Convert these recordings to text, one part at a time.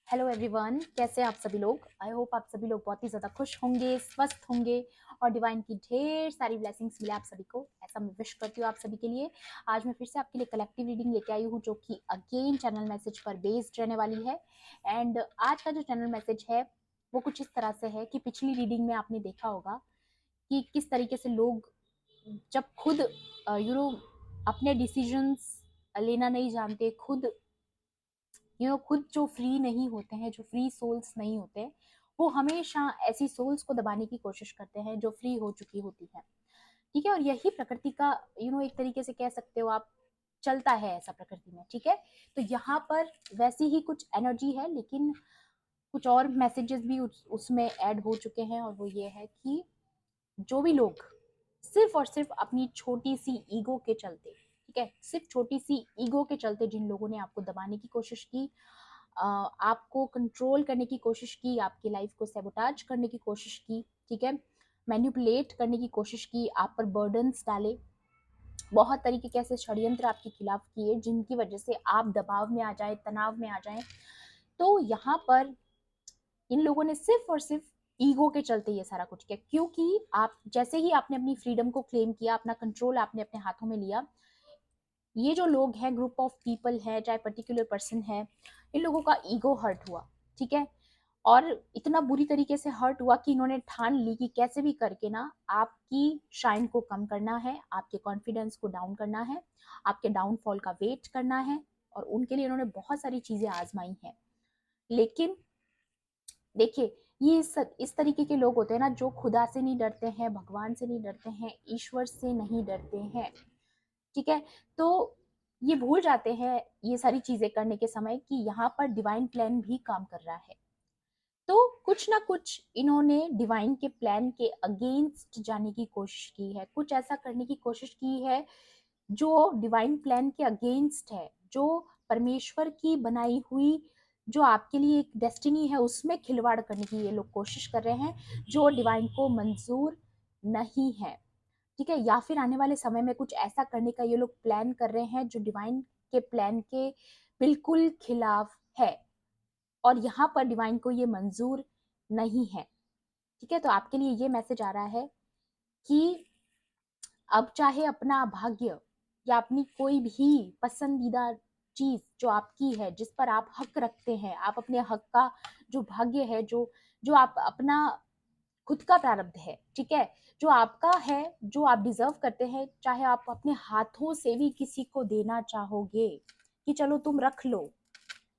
Hello everyone, कैसे हैं आप सभी लोग। आई होप आप सभी लोग बहुत ही ज़्यादा खुश होंगे, स्वस्थ होंगे और डिवाइन की ढेर सारी ब्लेसिंग्स मिले आप सभी को, ऐसा मैं विश करती हूँ आप सभी के लिए। आज मैं फिर से आपके लिए कलेक्टिव रीडिंग लेके आई हूँ जो कि अगेन चैनल मैसेज पर बेस्ड रहने वाली है। एंड आज का जो चैनल मैसेज है वो कुछ इस तरह से है कि पिछली रीडिंग में आपने देखा होगा कि किस तरीके से लोग जब खुद अपने डिसीजंस लेना नहीं जानते, खुद खुद जो फ्री नहीं होते हैं, जो फ्री सोल्स नहीं होते, वो हमेशा ऐसी सोल्स को दबाने की कोशिश करते हैं जो फ्री हो चुकी होती है। ठीक है, और यही प्रकृति का एक तरीके से कह सकते हो आप, चलता है ऐसा प्रकृति में। ठीक है, तो यहाँ पर वैसी ही कुछ एनर्जी है, लेकिन कुछ और मैसेजेस भी उसमें ऐड हो चुके हैं, और वो ये है कि जो भी लोग सिर्फ और सिर्फ अपनी छोटी सी ईगो के चलते, ठीक है, सिर्फ छोटी सी ईगो के चलते जिन लोगों ने आपको दबाने की कोशिश की, आपको कंट्रोल करने की कोशिश की, आपकी लाइफ को सेबोटाज करने की कोशिश की, ठीक है, मैनिपुलेट करने की कोशिश की, आप पर बर्डन्स डाले, बहुत तरीके के ऐसे षड्यंत्र आपके खिलाफ किए जिनकी वजह से आप दबाव में आ जाए, तनाव में आ जाए। तो यहाँ पर इन लोगों ने सिर्फ और सिर्फ ईगो के चलते ये सारा कुछ किया, क्योंकि आप जैसे ही आपने अपनी फ्रीडम को क्लेम किया, अपना कंट्रोल आपने अपने हाथों में लिया, ये जो लोग हैं, ग्रुप ऑफ पीपल है, चाहे पर्टिकुलर पर्सन है, इन लोगों का ईगो हर्ट हुआ। ठीक है, और इतना बुरी तरीके से हर्ट हुआ कि इन्होंने ठान ली कि कैसे भी करके ना आपकी शाइन को कम करना है, आपके कॉन्फिडेंस को डाउन करना है, आपके डाउनफॉल का वेट करना है, और उनके लिए इन्होंने बहुत सारी चीजें आजमाई हैं। लेकिन देखिए, ये इस तरीके के लोग होते हैं ना जो खुदा से नहीं डरते हैं, भगवान से नहीं डरते हैं, ईश्वर से नहीं डरते हैं। ठीक है, तो ये भूल जाते हैं ये सारी चीजें करने के समय कि यहाँ पर डिवाइन प्लान भी काम कर रहा है। तो कुछ ना कुछ इन्होंने डिवाइन के प्लान के अगेंस्ट जाने की कोशिश की है, कुछ ऐसा करने की कोशिश की है जो डिवाइन प्लान के अगेंस्ट है, जो परमेश्वर की बनाई हुई जो आपके लिए एक डेस्टिनी है उसमें खिलवाड़ करने की ये लोग कोशिश कर रहे हैं, जो डिवाइन को मंजूर नहीं है। ठीक है, या फिर आने वाले समय में कुछ ऐसा करने का ये लोग प्लान कर रहे हैं जो डिवाइन के प्लान के बिल्कुल खिलाफ है, और यहाँ पर डिवाइन को ये मंजूर नहीं है। ठीक है, तो आपके लिए ये मैसेज आ रहा है कि अब चाहे अपना भाग्य या अपनी कोई भी पसंदीदा चीज जो आपकी है, जिस पर आप हक रखते हैं, आप अपने हक का जो भाग्य है, जो जो आप अपना खुद का प्रारब्ध है, ठीक है, जो आपका है, जो आप डिजर्व करते हैं, चाहे आप अपने हाथों से भी किसी को देना चाहोगे कि चलो तुम रख लो,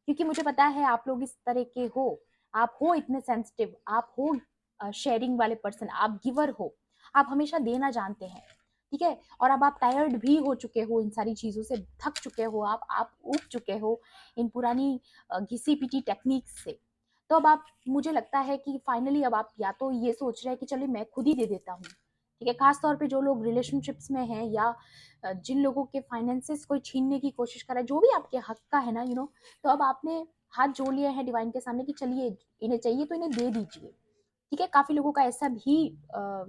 क्योंकि मुझे पता है आप लोग इस तरह के हो, आप हो इतने सेंसिटिव, आप हो शेयरिंग वाले पर्सन, आप गिवर हो, आप हमेशा देना जानते हैं। ठीक है, और अब आप टायर्ड भी हो चुके हो, इन सारी चीजों से थक चुके हो, आप ऊब चुके हो इन पुरानी घिसी पिटी टेक्निक्स से। तो अब आप, मुझे लगता है कि फाइनली अब आप या तो ये सोच रहे हैं कि चलिए मैं खुद ही दे देता हूँ। ठीक है, खास तौर पे जो लोग रिलेशनशिप्स में हैं, या जिन लोगों के फाइनेंसेस कोई छीनने की कोशिश कर रहा है, जो भी आपके हक का है ना, तो अब आपने हाथ जोड़ लिए हैं डिवाइन के सामने कि चलिए इन्हें चाहिए तो इन्हें दे दीजिए। ठीक है, काफी लोगों का ऐसा भी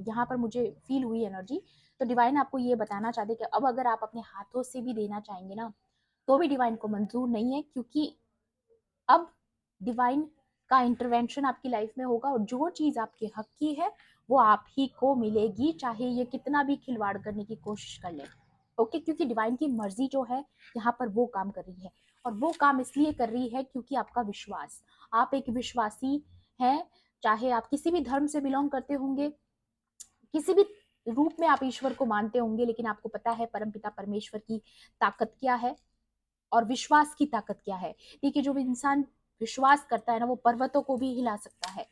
यहाँ पर मुझे फील हुई एनर्जी। तो डिवाइन आपको ये बताना चाहते कि अब अगर आप अपने हाथों से भी देना चाहेंगे ना, तो भी डिवाइन को मंजूर नहीं है, क्योंकि अब डिवाइन का इंटरवेंशन आपकी लाइफ में होगा, और जो चीज आपके हक की है वो आप ही को मिलेगी, चाहे ये कितना भी खिलवाड़ करने की कोशिश कर ले। ओके, क्योंकि डिवाइन की मर्जी जो है यहाँ पर वो काम कर रही है, और वो काम इसलिए कर रही है क्योंकि आपका विश्वास, आप एक विश्वासी हैं, चाहे आप किसी भी धर्म से बिलोंग करते होंगे, किसी भी रूप में आप ईश्वर को मानते होंगे, लेकिन आपको पता है परमपिता परमेश्वर की ताकत क्या है और विश्वास की ताकत क्या है। देखिए, जो भी इंसान विश्वास करता है ना, वो पर्वतों को भी हिला सकता है।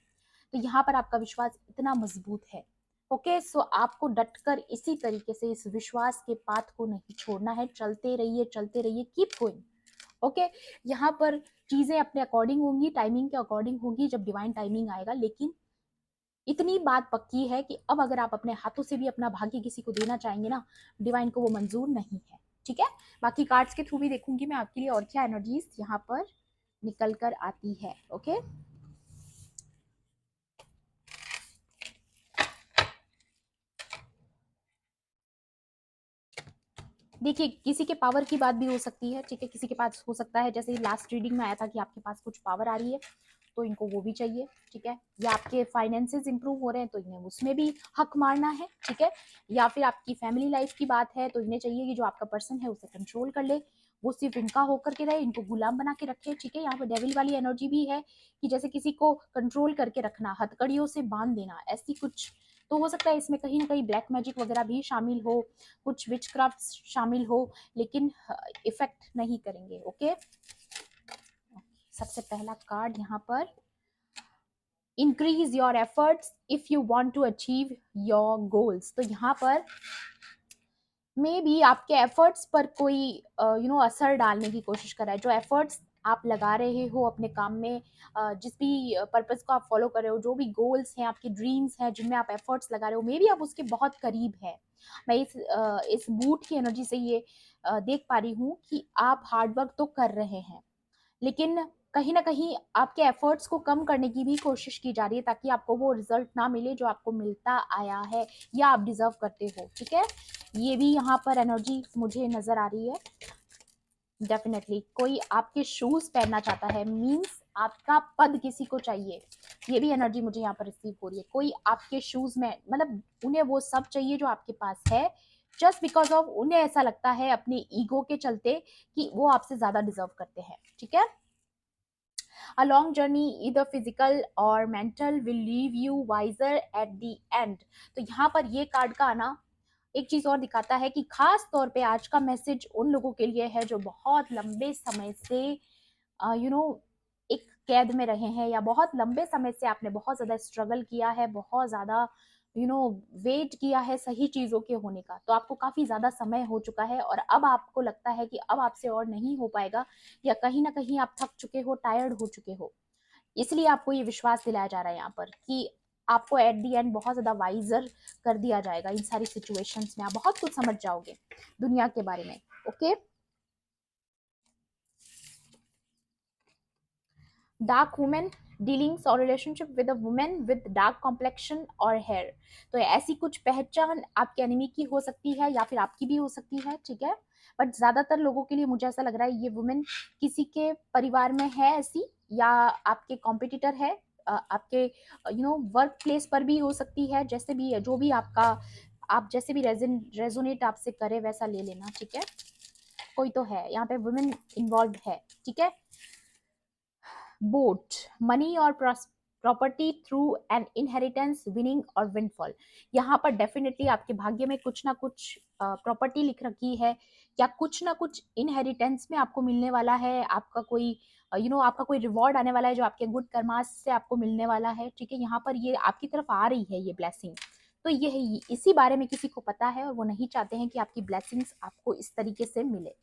तो यहाँ पर आपका विश्वास इतना मजबूत है। ओके, सो आपको डटकर इसी तरीके से इस विश्वास के पाथ को नहीं छोड़ना है, चलते रहिए, चलते रहिए, कीप गोइंग। ओके, यहाँ पर चीजें अपने अकॉर्डिंग होंगी, टाइमिंग के अकॉर्डिंग होगी, जब डिवाइन टाइमिंग आएगा। लेकिन इतनी बात पक्की है कि अब अगर आप अपने हाथों से भी अपना भाग्य किसी को देना चाहेंगे ना, डिवाइन को वो मंजूर नहीं है। ठीक है, बाकी कार्ड्स के थ्रू भी देखूंगी मैं आपके लिए और क्या एनर्जीज यहाँ पर निकल कर आती है। ओके, देखिए, किसी के पावर की बात भी हो सकती है, ठीक है, किसी के पास हो सकता है, जैसे लास्ट रीडिंग में आया था कि आपके पास कुछ पावर आ रही है, तो इनको वो भी चाहिए, ठीक है, या आपके फाइनेंसेस इंप्रूव हो रहे हैं तो इन्हें उसमें भी हक मारना है, ठीक है, या फिर आपकी फैमिली लाइफ की बात है तो इन्हें चाहिए कि जो आपका पर्सन है उसे कंट्रोल कर ले, वो सिर्फ इनका होकर के रहे, इनको गुलाम बना के रखे, ठीक है। यहाँ पे डेविल वाली एनर्जी भी है कि जैसे किसी को कंट्रोल करके रखना, हथकड़ियों से बांध देना, ऐसी कुछ। तो हो सकता है इसमें कहीं ना कहीं ब्लैक मैजिक वगैरह भी शामिल हो, कुछ विचक्राफ्ट शामिल हो, लेकिन इफेक्ट नहीं करेंगे। ओके, सबसे पहला कार्ड यहाँ पर, increase your efforts if you want to achieve your goals. तो यहाँ पर मे बी आपके एफर्ट्स पर कोई असर डालने की कोशिश कर रहा है। जो एफर्ट्स आप लगा रहे हो अपने काम में, जिस भी पर्पस को आप फॉलो कर रहे हो, जो भी गोल्स हैं, आपके ड्रीम्स हैं जिनमें आप एफर्ट्स लगा रहे हो, मे बी आप उसके बहुत करीब हैं। मैं इस बूट की एनर्जी से ये देख पा रही हूँ कि आप हार्ड वर्क तो कर रहे हैं, लेकिन कहीं ना कहीं आपके एफर्ट्स को कम करने की भी कोशिश की जा रही है, ताकि आपको वो रिजल्ट ना मिले जो आपको मिलता आया है या आप डिजर्व करते हो, ठीक है। ये भी यहाँ पर एनर्जी मुझे नजर आ रही है। डेफिनेटली कोई आपके शूज पहनना चाहता है, मींस आपका पद किसी को चाहिए, ये भी एनर्जी मुझे यहाँ पर रिसीव हो रही है। कोई आपके शूज में, मतलब उन्हें वो सब चाहिए जो आपके पास है, जस्ट बिकॉज ऑफ उन्हें ऐसा लगता है अपने ईगो के चलते कि वो आपसे ज्यादा डिजर्व करते हैं, ठीक है। A long journey, either physical or mental, will leave you wiser at the end. तो यहाँ पर ये कार्ड का आना एक चीज और दिखाता है कि खास तौर पे आज का मैसेज उन लोगों के लिए है जो बहुत लंबे समय से एक कैद में रहे हैं, या बहुत लंबे समय से आपने बहुत ज्यादा स्ट्रगल किया है, बहुत ज्यादा वेट किया है सही चीजों के होने का। तो आपको काफी ज्यादा समय हो चुका है और अब आपको लगता है कि अब आपसे और नहीं हो पाएगा, या कहीं ना कहीं आप थक चुके हो, टायर्ड हो चुके हो। इसलिए आपको ये विश्वास दिलाया जा रहा है यहाँ पर कि आपको एट दी एंड बहुत ज्यादा वाइजर कर दिया जाएगा। इन सारी सिचुएशंस में आप बहुत कुछ समझ जाओगे दुनिया के बारे में। ओके, डार्क वुमेन डीलिंग्स और relationship with a women with dark complexion और हेयर। तो ऐसी कुछ पहचान आपके एनिमी की हो सकती है या फिर आपकी भी हो सकती है, ठीक है। बट ज्यादातर लोगों के लिए मुझे ऐसा लग रहा है ये वुमेन किसी के परिवार में है ऐसी, या आपके कॉम्पिटिटर है, आपके वर्क प्लेस पर भी हो सकती है। जैसे भी है, जो भी आपका, आप जैसे भी रेजोनेट आपसे करे वैसा ले लेना, ठीक है। कोई तो है यहाँ पे वुमेन इन्वॉल्व है, ठीक है। बोट, मनी और property through an inheritance, winning और विंडफॉल। यहाँ पर डेफिनेटली आपके भाग्य में कुछ ना कुछ प्रॉपर्टी लिख रखी है, या कुछ ना कुछ इनहेरिटेंस में आपको मिलने वाला है। आपका कोई आपका कोई रिवॉर्ड आने वाला है जो आपके गुड कर्मास से आपको मिलने वाला है, ठीक है। यहाँ पर ये आपकी तरफ आ रही है ये ब्लेसिंग। तो ये इसी बारे में किसी को पता है और वो नहीं चाहते हैं कि आपकी ब्लेसिंग्स आपको इस तरीके से मिले,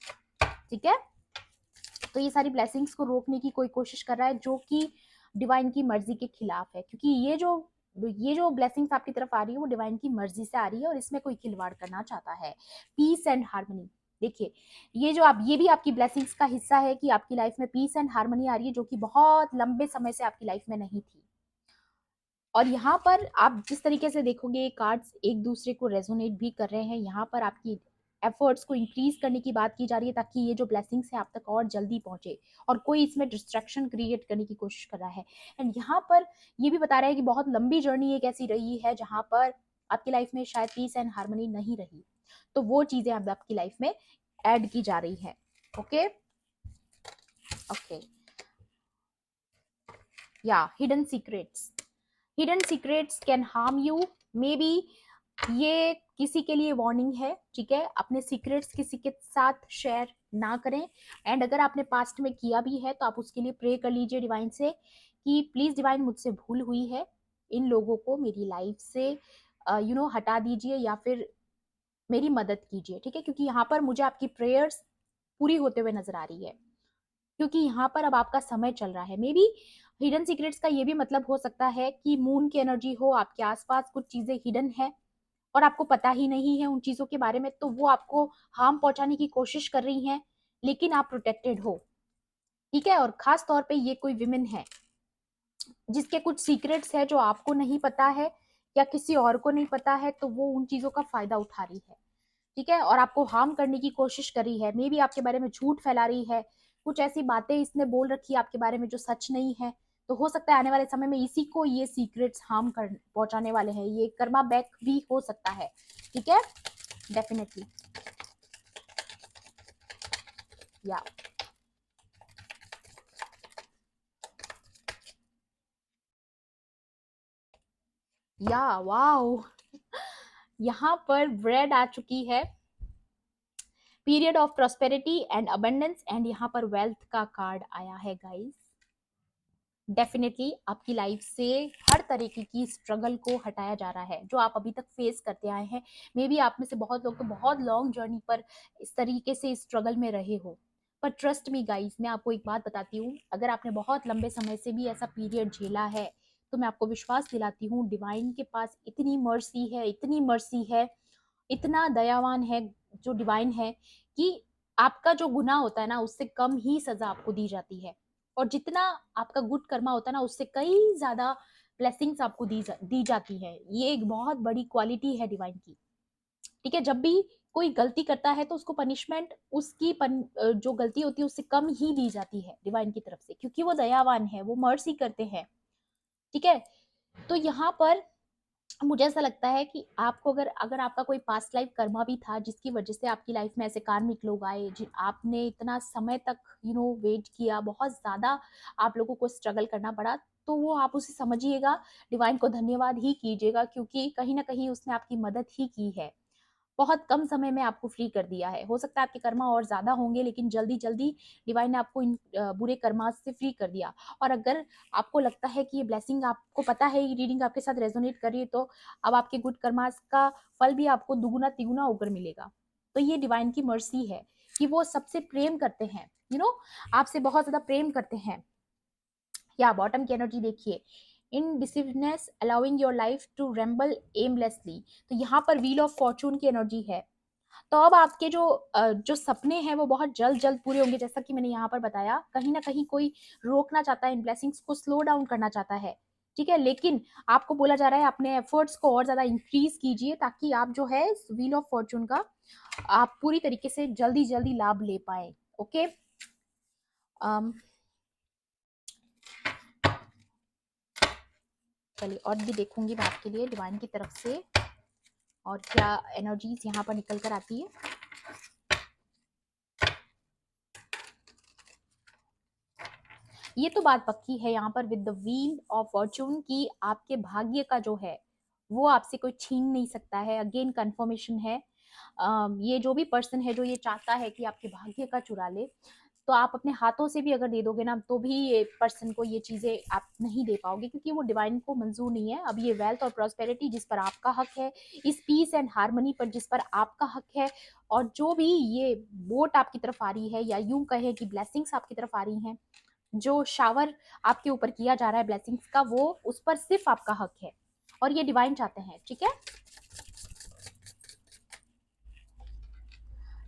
ठीक है। तो ये सारी ब्लेसिंग्स को रोकने की कोई कोशिश कर रहा है जो कि डिवाइन की मर्जी के खिलाफ है, क्योंकि ये जो ब्लेसिंग्स आपकी तरफ आ रही है वो डिवाइन की मर्जी से आ रही है और इसमें कोई खिलवाड़ करना चाहता है। पीस एंड हार्मनी, देखिए, ये भी आपकी ब्लेसिंग्स का हिस्सा है कि आपकी लाइफ में पीस एंड हार्मनी आ रही है, जो कि बहुत लंबे समय से आपकी लाइफ में नहीं थी। और यहाँ पर आप जिस तरीके से देखोगे ये कार्ड्स एक दूसरे को रेजोनेट भी कर रहे हैं। यहाँ पर आपकी एफर्ट्स को इंक्रीज करने की बात की जा रही है, ताकि ये जो ब्लेसिंग्स है आप तक और जल्दी पहुंचे, और कोई इसमें डिस्ट्रैक्शन क्रिएट करने की कोशिश कर रहा है। एंड यहाँ पर ये भी बता रहा है कि बहुत लंबी जर्नी एक ऐसी रही है जहाँ पर आपकी लाइफ में शायद पीस एंड हार्मनी नहीं रही, तो वो चीजें अब आपकी लाइफ में ऐड की जा रही है। ओके ओके, या hidden secrets can harm you, may be ये किसी के लिए वार्निंग है, ठीक है। अपने सीक्रेट्स किसी के साथ शेयर ना करें। एंड अगर आपने पास्ट में किया भी है तो आप उसके लिए प्रे कर लीजिए डिवाइन से कि प्लीज डिवाइन, मुझसे भूल हुई है, इन लोगों को मेरी लाइफ से हटा दीजिए या फिर मेरी मदद कीजिए, ठीक है। क्योंकि यहाँ पर मुझे आपकी प्रेयर्स पूरी होते हुए नजर आ रही है, क्योंकि यहाँ पर अब आपका समय चल रहा है। मे बी हिडन सीक्रेट्स का ये भी मतलब हो सकता है कि मून की एनर्जी हो, आपके आसपास कुछ चीजें हिडन है और आपको पता ही नहीं है उन चीजों के बारे में, तो वो आपको हार्म पहुंचाने की कोशिश कर रही हैं, लेकिन आप प्रोटेक्टेड हो, ठीक है। और खास तौर पे ये कोई विमेन है जिसके कुछ सीक्रेट्स है जो आपको नहीं पता है या किसी और को नहीं पता है, तो वो उन चीजों का फायदा उठा रही है, ठीक है, और आपको हार्म करने की कोशिश कर रही है, मे बी आपके बारे में झूठ फैला रही है, कुछ ऐसी बातें इसने बोल रखी है आपके बारे में जो सच नहीं है। तो हो सकता है आने वाले समय में इसी को ये सीक्रेट्स हार्म कर पहुंचाने वाले हैं, ये कर्मा बैक भी हो सकता है। ठीक है, डेफिनेटली या वाओ यहाँ पर ब्रेड आ चुकी है, period of prosperity and abundance, and यहाँ पर वेल्थ का कार्ड आया है गाइस। डेफिनेटली आपकी लाइफ से हर तरीके की स्ट्रगल को हटाया जा रहा है जो आप अभी तक फेस करते आए हैं। मे बी आप में से बहुत लोग तो बहुत लॉन्ग जर्नी पर इस तरीके से स्ट्रगल में रहे हो, पर ट्रस्ट मी गाइस, मैं आपको एक बात बताती हूँ, अगर आपने बहुत लंबे समय से भी ऐसा पीरियड झेला है तो मैं आपको विश्वास दिलाती हूँ, डिवाइन के पास इतनी मर्सी है, इतनी मर्सी है, इतना दयावान है जो डिवाइन है, कि आपका जो गुनाह होता है ना उससे कम ही सजा आपको दी जाती है, और जितना आपका गुड कर्मा होता है ना उससे कई ज्यादा ब्लेसिंग्स आपको दी जाती है। ये एक बहुत बड़ी क्वालिटी है डिवाइन की। ठीक है, जब भी कोई गलती करता है तो उसको पनिशमेंट उसकी जो गलती होती है उससे कम ही दी जाती है डिवाइन की तरफ से, क्योंकि वो दयावान है, वो मर्सी करते हैं। ठीक है, तो यहाँ पर मुझे ऐसा लगता है कि आपको अगर अगर आपका कोई पास्ट लाइफ कर्मा भी था जिसकी वजह से आपकी लाइफ में ऐसे कार्मिक लोग आए, आपने इतना समय तक वेट किया, बहुत ज्यादा आप लोगों को स्ट्रगल करना पड़ा, तो वो आप उसे समझिएगा, डिवाइन को धन्यवाद ही कीजिएगा, क्योंकि कहीं ना कहीं उसने आपकी मदद ही की है, बहुत कम समय में आपको फ्री कर दिया है। हो सकता है आपके कर्मा और ज्यादा होंगे, लेकिन जल्दी जल्दी डिवाइन ने आपको इन बुरे कर्मा से फ्री कर दिया। और अगर आपको लगता है कि ये ब्लेसिंग, आपको पता है ये रीडिंग आपके साथ रेजोनेट कर रही है, तो अब आपके गुड कर्मास का फल भी आपको दुगुना तिगुना होकर मिलेगा। तो ये डिवाइन की मर्सी है कि वो सबसे प्रेम करते हैं, आपसे बहुत ज्यादा प्रेम करते हैं। या बॉटम की एनर्जी देखिए, indecisiveness allowing your life to ramble aimlessly। तो यहाँ पर व्हील ऑफ फॉर्चून की एनर्जी है। तो अब आपके जो सपने हैं वो बहुत जल्द जल्द पूरे होंगे, जैसा कि मैंने यहाँ पर बताया, कहीं ना कहीं कोई रोकना चाहता है, इन ब्लेसिंग्स को स्लो डाउन करना चाहता है। ठीक है, लेकिन आपको बोला जा रहा है अपने एफर्ट्स को और ज्यादा इंक्रीज कीजिए, ताकि आप जो है व्हील ऑफ फॉर्चून का आप पूरी तरीके से जल्दी जल्दी लाभ ले पाए। ओके, चलिए और भी देखूंगी मैं आपके लिए डिवाइन की तरफ से और क्या एनर्जीज यहाँ पर निकल कर आती है। ये तो बात पक्की है यहाँ पर with the wheel of Fortune की आपके भाग्य का जो है वो आपसे कोई छीन नहीं सकता है। अगेन कंफर्मेशन है, ये जो भी पर्सन है जो ये चाहता है कि आपके भाग्य का चुरा ले, तो आप अपने हाथों से भी अगर दे दोगे ना तो भी ये पर्सन को ये चीजें आप नहीं दे पाओगे, क्योंकि वो डिवाइन को मंजूर नहीं है। अब ये वेल्थ और प्रॉस्पेरिटी जिस पर आपका हक है, इस पीस एंड हार्मनी पर जिस पर आपका हक है, और जो भी ये वोट आपकी तरफ आ रही है, या यूं कहे कि ब्लेसिंग्स आपकी तरफ आ रही हैं, जो शावर आपके ऊपर किया जा रहा है ब्लेसिंग्स का, वो उस पर सिर्फ आपका हक है और ये डिवाइन चाहते हैं। ठीक है,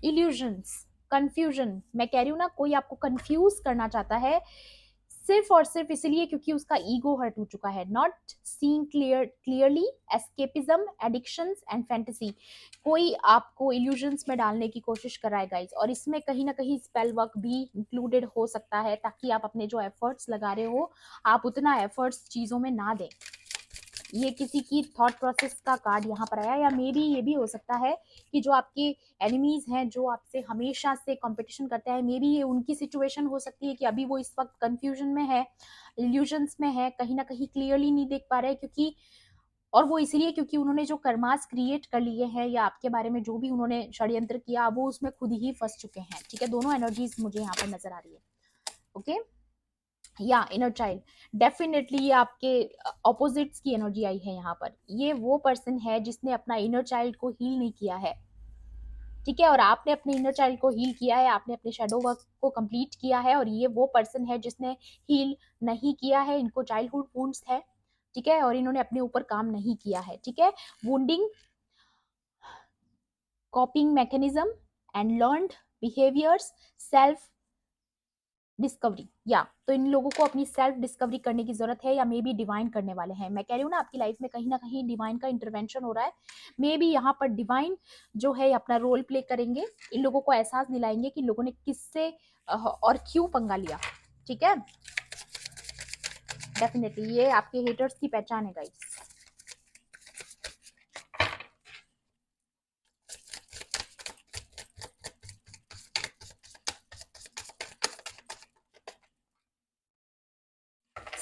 इल्यूजन्स, कंफ्यूजन, मैं कह रही हूँ ना, कोई आपको कंफ्यूज करना चाहता है सिर्फ और सिर्फ इसलिए क्योंकि उसका ईगो हर्ट हो चुका है। Not seeing clearly, escapism, addictions and fantasy, कोई आपको इल्यूजन्स में डालने की कोशिश कर रहा है गाइस, और इसमें कहीं ना कहीं स्पेल वर्क भी इंक्लूडेड हो सकता है, ताकि आप अपने जो एफर्ट्स लगा रहे हो आप उतना एफर्ट्स चीजों में ना दें। ये किसी की थॉट प्रोसेस का कार्ड यहाँ पर आया, या मे बी ये भी हो सकता है कि जो आपके एनिमीज हैं, जो आपसे हमेशा से कंपटीशन करते हैं, मे बी ये उनकी सिचुएशन हो सकती है कि अभी वो इस वक्त कंफ्यूजन में है, इल्यूजन्स में है, कहीं ना कहीं क्लियरली नहीं देख पा रहे, क्योंकि और वो इसीलिए क्योंकि उन्होंने जो कर्मास क्रिएट कर लिए हैं या आपके बारे में जो भी उन्होंने षड्यंत्र किया, वो उसमें खुद ही फंस चुके हैं। ठीक है, दोनों एनर्जीज मुझे यहाँ पर नजर आ रही है। ओके, या इनर चाइल्ड, डेफिनेटली ये आपके ऑपोजिट्स की एनर्जी आई है यहाँ पर। ये वो पर्सन है जिसने अपना इनर चाइल्ड को हील नहीं किया है। ठीक है, और आपने अपने इनर चाइल्ड को हील किया है, आपने अपने शेडो वर्क को कंप्लीट किया है, और ये वो पर्सन है जिसने हील नहीं किया है, इनको चाइल्डहुड वुंड्स है। ठीक है, और इन्होंने अपने ऊपर काम नहीं किया है। ठीक है, wounding, coping mechanism and learned behaviours, self discovery, या तो इन लोगों को अपनी सेल्फ डिस्कवरी करने की जरूरत है, या मे बी डिवाइन करने वाले हैं। मैं कह रही हूँ ना, आपकी लाइफ में कहीं ना कहीं डिवाइन का इंटरवेंशन हो रहा है। मे बी यहाँ पर डिवाइन जो है अपना रोल प्ले करेंगे, इन लोगों को एहसास दिलाएंगे कि इन लोगों ने किससे और क्यों पंगा लिया। ठीक है, डेफिनेटली ये आपके हेटर्स की पहचान है गाइस।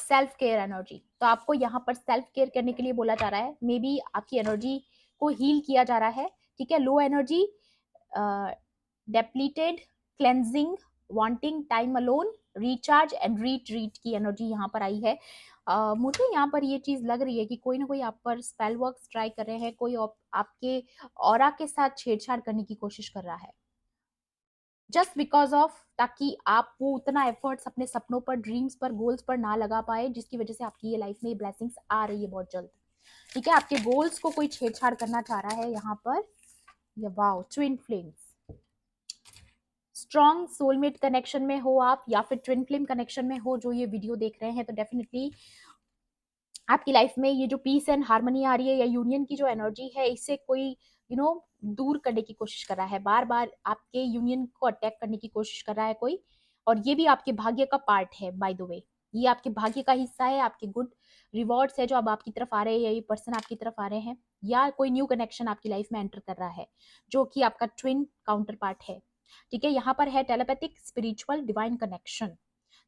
सेल्फ केयर एनर्जी, तो आपको यहाँ पर सेल्फ केयर करने के लिए बोला जा रहा है। मे बी आपकी एनर्जी को हील किया जा रहा है। ठीक है, low energy, depleted, cleansing, wanting time alone, recharge and retreat की एनर्जी यहाँ पर आई है। मुझे यहाँ पर ये चीज लग रही है कि कोई ना कोई आप पर स्पेल वर्क ट्राई कर रहे हैं, कोई आपके ऑरा के साथ छेड़छाड़ करने की कोशिश कर रहा है, जस्ट बिकॉज ऑफ, ताकि आप वो उतना एफर्ट्स अपने सपनों पर, ड्रीम्स पर, गोल्स पर ना लगा पाए, जिसकी वजह से आपकी ये लाइफ में ये ब्लेसिंग्स आ रही है बहुत जल्द। ठीक है, आपके गोल्स को कोई छेड़छाड़ करना चाह रहा है यहाँ पर। ये wow, twin flames, strong soulmate connection में हो आप, या फिर ट्विन फ्लेम कनेक्शन में हो जो ये वीडियो देख रहे हैं, तो डेफिनेटली आपकी लाइफ में ये जो पीस एंड हार्मनी आ रही है, या यूनियन की जो एनर्जी है, इससे कोई दूर करने की कोशिश कर रहा है, बार बार आपके यूनियन को अटैक करने की कोशिश कर रहा है कोई। और ये भी आपके भाग्य का पार्ट है बाय द वे, ये आपके भाग्य का हिस्सा है, आपके गुड रिवॉर्ड्स है जो अब आपकी तरफ आ रहे हैं, या ये पर्सन आपकी तरफ आ रहे हैं, या कोई न्यू कनेक्शन आपकी लाइफ में एंटर कर रहा है जो कि आपका ट्विन काउंटर पार्ट है। ठीक है, यहाँ पर है टेलीपैथिक, स्पिरिचुअल, डिवाइन कनेक्शन।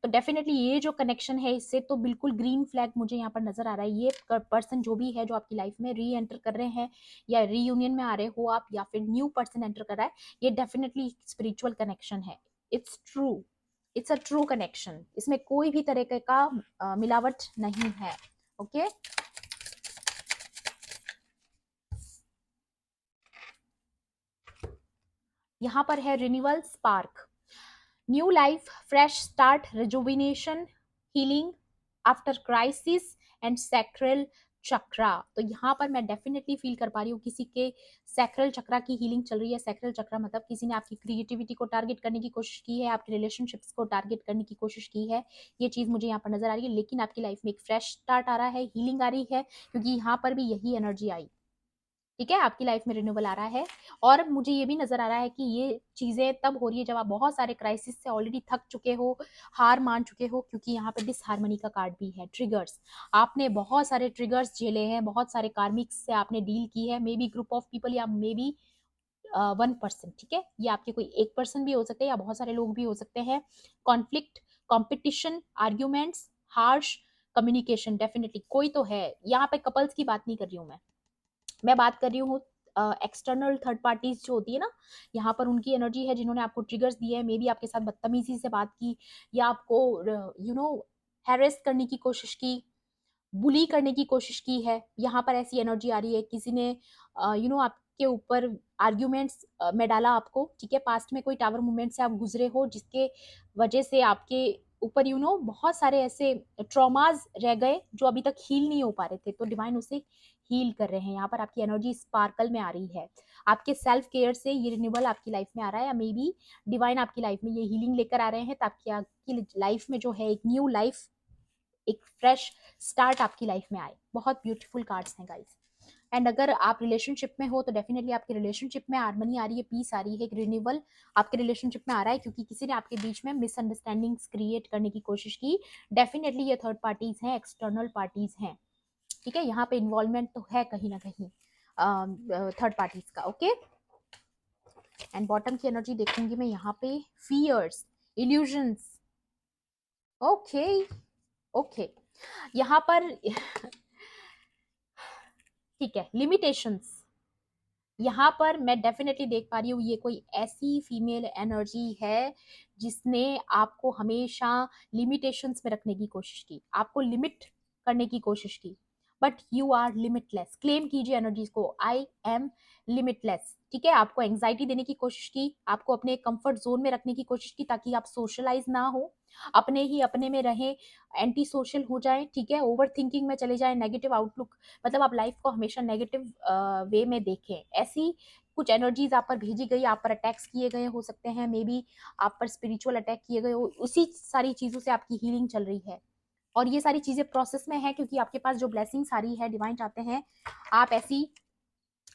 तो डेफिनेटली ये जो कनेक्शन है, इससे तो बिल्कुल ग्रीन फ्लैग मुझे यहाँ पर नजर आ रहा है। ये पर्सन जो भी है, जो आपकी लाइफ में री एंटर कर रहे हैं, या रीयूनियन में आ रहे हो आप, या फिर न्यू पर्सन एंटर कर रहा है, ये डेफिनेटली स्पिरिचुअल कनेक्शन है। It's true, it's a true connection, इसमें कोई भी तरीके का मिलावट नहीं है। ओके यहाँ पर है renewal, spark, new life, fresh start, rejuvenation, healing after crisis and sacral chakra. तो यहाँ पर मैं डेफिनेटली फील कर पा रही हूँ किसी के सैक्रल चक्रा की हीलिंग चल रही है। सैक्रल चक्रा मतलब किसी ने आपकी क्रिएटिविटी को टारगेट करने की कोशिश की है, आपके रिलेशनशिप्स को टारगेट करने की कोशिश की है, ये चीज मुझे यहाँ पर नजर आ रही है। लेकिन आपकी लाइफ में एक फ्रेश स्टार्ट आ रहा है, हीलिंग आ रही है, क्योंकि यहाँ पर भी यही एनर्जी आई। ठीक है, आपकी लाइफ में रिन्यूअल आ रहा है। और मुझे ये भी नजर आ रहा है कि ये चीजें तब हो रही है जब आप बहुत सारे क्राइसिस से ऑलरेडी थक चुके हो, हार मान चुके हो, क्योंकि यहाँ पे डिसहार्मनी का कार्ड भी है, ट्रिगर्स, आपने बहुत सारे ट्रिगर्स झेले हैं, बहुत सारे कार्मिक्स से आपने डील की है, may be group of people, या मे बी 1 पर्सन। ठीक है, ये आपके कोई एक पर्सन भी हो सकते हैं, या बहुत सारे लोग भी हो सकते हैं। Conflict, competition, arguments, harsh communication, definitely कोई तो है। यहाँ पे कपल्स की बात नहीं कर रही हूँ मैं बात कर रही हूँ एक्सटर्नल थर्ड पार्टीज जो होती है ना, यहाँ पर उनकी एनर्जी है, जिन्होंने आपको ट्रिगर्स दिए हैं, मे बी आपके साथ बदतमीजी से बात की, या आपको हैरेस करने की कोशिश की, बुली करने की कोशिश की है। यहाँ पर ऐसी एनर्जी आ रही है, किसी ने आपके ऊपर आर्ग्यूमेंट्स में डाला आपको। ठीक है, पास्ट में कोई टावर मूवमेंट से आप गुजरे हो, जिसके वजह से आपके ऊपर बहुत सारे ऐसे ट्रॉमाज रह गए जो अभी तक हील नहीं हो पा रहे थे, तो डिवाइन उसे हील कर रहे हैं। यहाँ पर आपकी एनर्जी स्पार्कल में आ रही है, आपके सेल्फ केयर से ये रिन्यूअल आपकी लाइफ में आ रहा है, या मे बी डिवाइन आपकी लाइफ में ये हीलिंग लेकर आ रहे हैं, ताकि आपकी लाइफ में जो है एक न्यू लाइफ, एक फ्रेश स्टार्ट आपकी लाइफ में आए। बहुत ब्यूटीफुल कार्ड्स हैं गाइस। एंड अगर आप रिलेशनशिप में हो, तो डेफिनेटली आपके रिलेशनशिप में हार्मनी आ रही है, पीस आ रही है, एक रिन्यूअल आपके रिलेशनशिप में आ रहा है, क्योंकि किसी ने आपके बीच में मिसअंडरस्टैंडिंग्स क्रिएट करने की कोशिश की। डेफिनेटली ये थर्ड पार्टीज हैं, एक्सटर्नल पार्टीज हैं। ठीक है, यहाँ पे इन्वॉल्वमेंट तो है कहीं ना कहीं थर्ड पार्टीज का। ओके, एंड बॉटम की एनर्जी देखूंगी मैं यहाँ पे, फियर्स, इल्यूजन्स। ओके ओके, यहाँ पर ठीक है, लिमिटेशंस, यहाँ पर मैं डेफिनेटली देख पा रही हूँ ये कोई ऐसी फीमेल एनर्जी है जिसने आपको हमेशा लिमिटेशंस में रखने की कोशिश की, आपको लिमिट करने की कोशिश की, but you are limitless. Claim कीजिए एनर्जीज को, आई एम लिमिटलेस। ठीक है, आपको एंग्जाइटी देने की कोशिश की, आपको अपने कंफर्ट जोन में रखने की कोशिश की, ताकि आप सोशलाइज ना हो, अपने ही अपने में रहें, एंटी सोशल हो जाए। ठीक है, ओवर थिंकिंग में चले जाए, नेगेटिव आउटलुक, मतलब आप लाइफ को हमेशा नेगेटिव वे में देखें, ऐसी कुछ एनर्जीज आप पर भेजी गई, आप पर अटैक्स किए गए हो सकते हैं, मे बी आप पर स्पिरिचुअल अटैक किए गए हो, उसी सारी चीजों से आपकी हीलिंग चल रही है। और ये सारी चीजें प्रोसेस में है, क्योंकि आपके पास जो ब्लेसिंग्स आ रही है, डिवाइन चाहते हैं आप ऐसी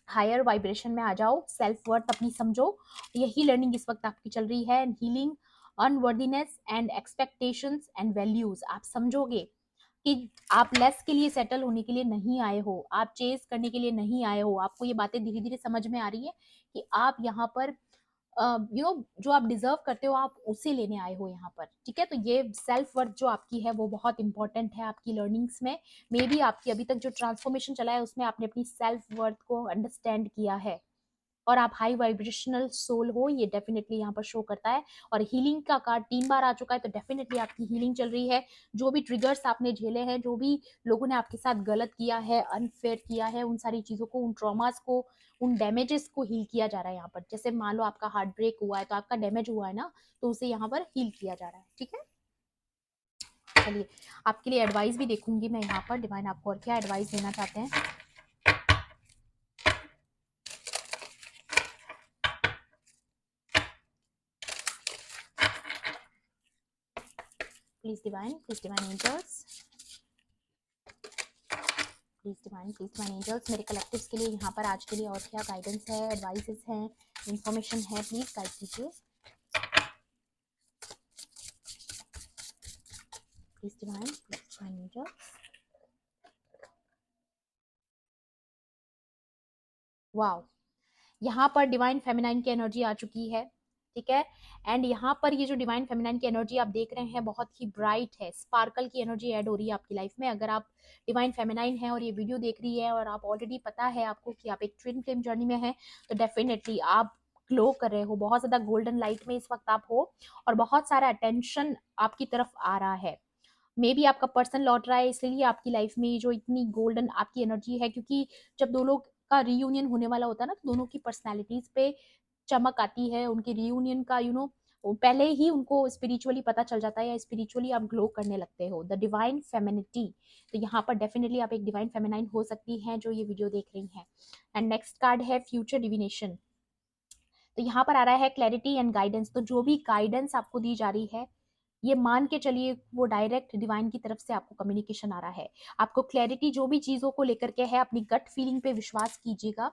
हायर वाइब्रेशन में आ जाओ, सेल्फ वर्थ अपनी समझो। यही लर्निंग इस वक्त आपकी चल रही है। And healing unworthiness and expectations and values आप समझोगे कि आप लेस के लिए सेटल होने के लिए नहीं आए हो, आप चेस करने के लिए नहीं आए हो। आपको ये बातें धीरे धीरे समझ में आ रही है कि आप यहाँ पर जो आप डिजर्व करते हो आप उसे लेने आए हो यहाँ पर, ठीक है। तो ये सेल्फ वर्थ जो आपकी है वो बहुत इंपॉर्टेंट है आपकी लर्निंग्स में। मे बी आपकी अभी तक जो ट्रांसफॉर्मेशन चला है उसमें आपने अपनी सेल्फ वर्थ को अंडरस्टैंड किया है और आप हाई वाइब्रेशनल सोल हो, ये डेफिनेटली यहाँ पर शो करता है। और हीलिंग का कार्ड 3 बार आ चुका है, तो डेफिनेटली आपकी हीलिंग चल रही है। जो भी ट्रिगर्स आपने झेले हैं, जो भी लोगों ने आपके साथ गलत किया है, अनफेयर किया है, उन सारी चीजों को, उन ट्रॉमास को, उन डैमेजेस को हील किया जा रहा है यहाँ पर। जैसे मान लो आपका हार्ट ब्रेक हुआ है तो आपका डैमेज हुआ है ना, तो उसे यहाँ पर हील किया जा रहा है, ठीक है। चलिए आपके लिए एडवाइस भी देखूंगी मैं यहाँ पर, डिवाइन आपको और क्या एडवाइस देना चाहते हैं। Please divine angels, please divine angels, मेरे कलेक्टिव्स के लिए यहाँ पर आज के लिए और क्या गाइडेंस है, एडवाइसेस हैं, इंफॉर्मेशन है, प्लीज गाइड कीजिए। Please divine angels. वाओ, यहाँ पर डिवाइन फेमिनाइन की एनर्जी आ चुकी है, ठीक है। एंड यहाँ पर ये जो डिवाइन फेमिनाइन की एनर्जी आप देख रहे हैं बहुत ही ब्राइट है, स्पार्कल की एनर्जी ऐड हो रही है आपकी लाइफ में। अगर आप डिवाइन फेमिनाइन है और ये वीडियो देख रही है और आप ऑलरेडी पता है आपको कि आप एक ट्विन फ्लेम जर्नी में हैं, तो डेफिनेटली आप ग्लो कर रहे हो, बहुत ज्यादा गोल्डन लाइट में इस वक्त आप हो और बहुत सारा अटेंशन आपकी तरफ आ रहा है। मे बी आपका पर्सन लौट रहा है, इसलिए आपकी लाइफ में जो इतनी गोल्डन आपकी एनर्जी है, क्योंकि जब दो लोग का रियूनियन होने वाला होता है ना, तो दोनों की पर्सनैलिटीज पे चमक आती है, उनके रियूनियन का पहले ही उनको स्पिरिचुअली पता चल जाता है या स्पिरिचुअली आप ग्लो करने लगते हो, द डिवाइन फेमिनिटी। तो यहाँ पर डेफिनेटली आप एक डिवाइन फेमिनाइन हो सकती हैं जो ये वीडियो देख रही हैं। एंड नेक्स्ट कार्ड है फ्यूचर डिविनेशन। तो यहाँ पर आ रहा है क्लैरिटी एंड गाइडेंस। तो जो भी गाइडेंस आपको दी जा रही है, ये मान के चलिए वो डायरेक्ट डिवाइन की तरफ से आपको कम्युनिकेशन आ रहा है। आपको क्लैरिटी जो भी चीजों को लेकर के है, अपनी गट फीलिंग पे विश्वास कीजिएगा।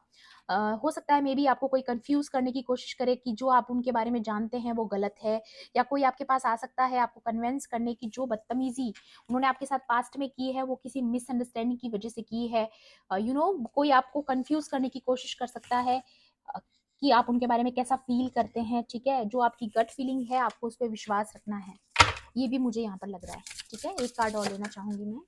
हो सकता है मे बी आपको कोई कंफ्यूज करने की कोशिश करे कि जो आप उनके बारे में जानते हैं वो गलत है, या कोई आपके पास आ सकता है आपको कन्विंस करने की जो बदतमीजी उन्होंने आपके साथ पास्ट में की है वो किसी मिसअंडरस्टैंडिंग की वजह से की है। कोई आपको कंफ्यूज करने की कोशिश कर सकता है कि आप उनके बारे में कैसा फील करते हैं, ठीक है। जो आपकी गट फीलिंग है आपको उस पर विश्वास रखना है, ये भी मुझे यहाँ पर लग रहा है, ठीक है। एक कार्ड और लेना चाहूंगी मैं,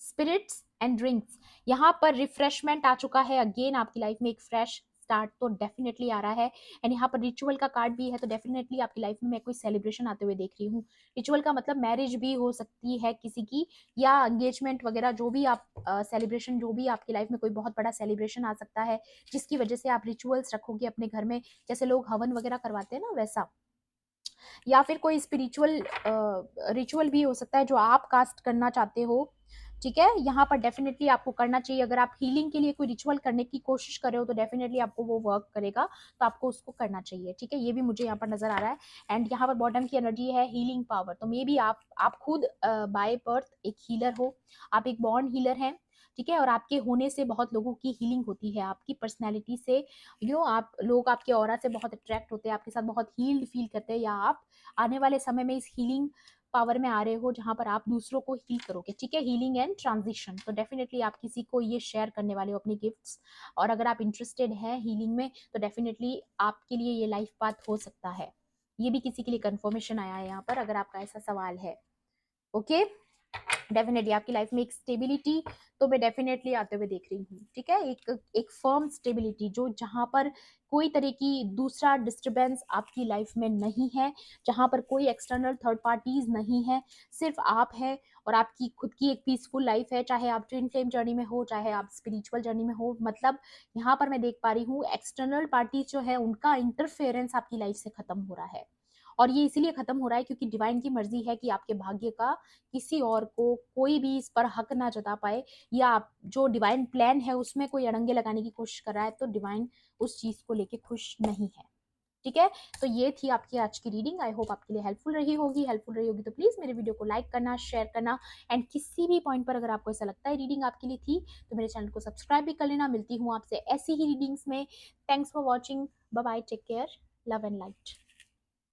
स्पिरिट्स एंड ड्रिंक्स। यहाँ पर रिफ्रेशमेंट आ चुका है, अगेन आपकी लाइफ में एक फ्रेश स्टार्ट तो डेफिनेटली आ रहा है। एंड यहाँ पर रिचुअल का कार्ड भी है, तो डेफिनेटली आपकी लाइफ में मैं कोई सेलिब्रेशन आते हुए देख रही हूँ। रिचुअल का मतलब मैरिज भी हो सकती है किसी की, या एंगेजमेंट वगैरह, जो भी आप सेलिब्रेशन, जो भी आपकी लाइफ में कोई बहुत बड़ा सेलिब्रेशन आ सकता है जिसकी वजह से आप रिचुअल्स रखोगे अपने घर में, जैसे लोग हवन वगैरह करवाते हैं ना वैसा। या फिर कोई स्पिरिचुअल रिचुअल भी हो सकता है जो आप कास्ट करना चाहते हो, ठीक है। यहाँ पर डेफिनेटली आपको करना चाहिए। अगर आप हीलिंग के लिए कोई रिचुअल करने की कोशिश कर रहे हो तो डेफिनेटली आपको वो वर्क करेगा, तो आपको उसको करना चाहिए, ठीक है। ये भी मुझे यहाँ पर नजर आ रहा है। एंड यहाँ पर बॉटम की एनर्जी है हीलिंग पावर। तो मे बी आप खुद बाय बर्थ एक हीलर हो, आप एक बॉर्न हीलर हैं, ठीक है। और आपके होने से बहुत लोगों की हीलिंग होती है, आपकी पर्सनैलिटी से आप लोग आपके ऑरा से बहुत अट्रैक्ट होते हैं, आपके साथ बहुत हील्ड फील करते हैं, या आप आने वाले समय में इस हीलिंग पावर में आ रहे हो जहां पर आप दूसरों को हील करोगे, ठीक है। हीलिंग एंड ट्रांजिशन, तो डेफिनेटली आप किसी को ये शेयर करने वाले हो अपनी गिफ्ट्स। और अगर आप इंटरेस्टेड हैं हीलिंग में तो डेफिनेटली आपके लिए ये लाइफ पाथ हो सकता है। ये भी किसी के लिए कंफर्मेशन आया है यहाँ पर, अगर आपका ऐसा सवाल है। ओके, डेफिनेटली आपकी लाइफ में एक स्टेबिलिटी तो मैं डेफिनेटली आते हुए देख रही हूँ, ठीक है। एक एक फर्म स्टेबिलिटी, जो जहां पर कोई तरह की दूसरा डिस्टरबेंस आपकी लाइफ में नहीं है, जहां पर कोई एक्सटर्नल थर्ड पार्टीज नहीं है, सिर्फ आप है और आपकी खुद की एक पीसफुल लाइफ है। चाहे आप ट्विन फ्लेम जर्नी में हो, चाहे आप स्पिरिचुअल जर्नी में हो, मतलब यहाँ पर मैं देख पा रही हूँ एक्सटर्नल पार्टीज जो है उनका इंटरफेरेंस आपकी लाइफ से खत्म हो रहा है। और ये इसीलिए खत्म हो रहा है क्योंकि डिवाइन की मर्जी है कि आपके भाग्य का किसी और को कोई भी इस पर हक ना जता पाए, या आप जो डिवाइन प्लान है उसमें कोई अड़ंगे लगाने की कोशिश कर रहा है तो डिवाइन उस चीज को लेके खुश नहीं है। ठीक है, तो ये थी आपकी आज की रीडिंग। आई होप आपके लिए हेल्पफुल रही होगी। हेल्पफुल रही होगी तो प्लीज मेरे वीडियो को लाइक करना, शेयर करना, एंड किसी भी पॉइंट पर अगर आपको ऐसा लगता है रीडिंग आपके लिए थी तो मेरे चैनल को सब्सक्राइब भी कर लेना। मिलती हूँ आपसे ऐसी ही रीडिंग्स में। Thanks for watching. Bye bye, take care, love and light.